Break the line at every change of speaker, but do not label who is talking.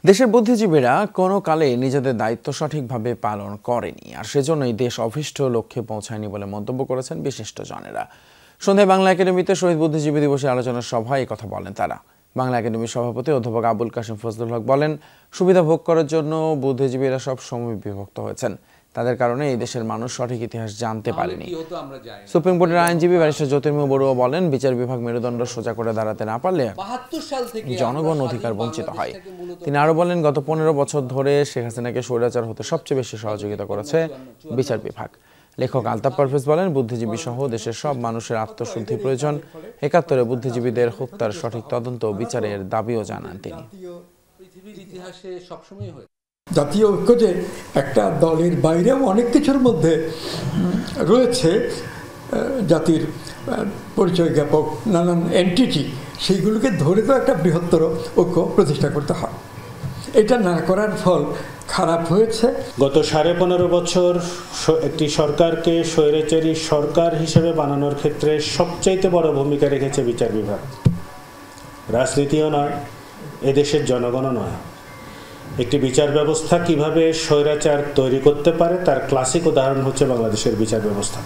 দেশের বুদ্ধিজীবীরা কোনো কালে নিজেদের দায়িত্ব সঠিকভাবে পালন করেনি, আর সেজন্যই দেশ অভীষ্ট লক্ষ্যে পৌঁছায়নি বলে মন্তব্য করেছেন বিশিষ্টজনেরা। সন্ধ্যায় বাংলা একাডেমিতে শহীদ বুদ্ধিজীবী দিবসে আলোচনা সভায় কথা বলেন তারা। বাংলা একাডেমির সভাপতি অধ্যাপক আবুল কাশেম ফজলুল হক বলেন, সুবিধা ভোগ করার জন্য বুদ্ধিজীবীরা সব সময় বিভক্ত হয়েছেন। তাদের কারণে এই দেশের মানুষ সঠিক ইতিহাস জানতে পারেনি। সুপ্রিম কোর্টের আইনজীবী ব্যারিস্টার জ্যোতির্ময় বড়ুয়া বলেন, বিচার বিভাগ মেরুদণ্ড সোজা করে দাঁড়াতে না পারলে জনগণ অধিকার বঞ্চিত হয়। তিনি আরো বলেন, গত 15 বছর ধরে শেখ হাসিনাকে স্বৈরাচার হতে সবচেয়ে বেশি সহযোগিতা করেছে বিচার বিভাগ। লেখক আলতাফ পারভেজ বলেন, বুদ্ধিজীবী সহ দেশের সব মানুষের আত্মশুদ্ধি প্রয়োজন। 71-এ বুদ্ধিজীবীদের হত্যার সঠিক তদন্ত ও বিচারের দাবিও জানান তিনি।
জাতীয় ঐক্য যে একটা দলের বাইরেও অনেক কিছুর মধ্যে রয়েছে, জাতির পরিচয় জ্ঞাপক নানান এন্টিটি, সেইগুলোকে ধরে তো একটা বৃহত্তর ঐক্য প্রতিষ্ঠা করতে হয়। এটা না করার ফল খারাপ হয়েছে।
গত 15.5 বছর একটি সরকারকে স্বৈরাচারী সরকার হিসেবে বানানোর ক্ষেত্রে সবচাইতে বড় ভূমিকা রেখেছে বিচার বিভাগ। রাজনীতিও নয়, এদেশের জনগণও নয়। একটি বিচার ব্যবস্থা কিভাবে স্বৈরাচার তৈরি করতে পারে তার ক্লাসিক উদাহরণ হচ্ছে বাংলাদেশের বিচার ব্যবস্থা।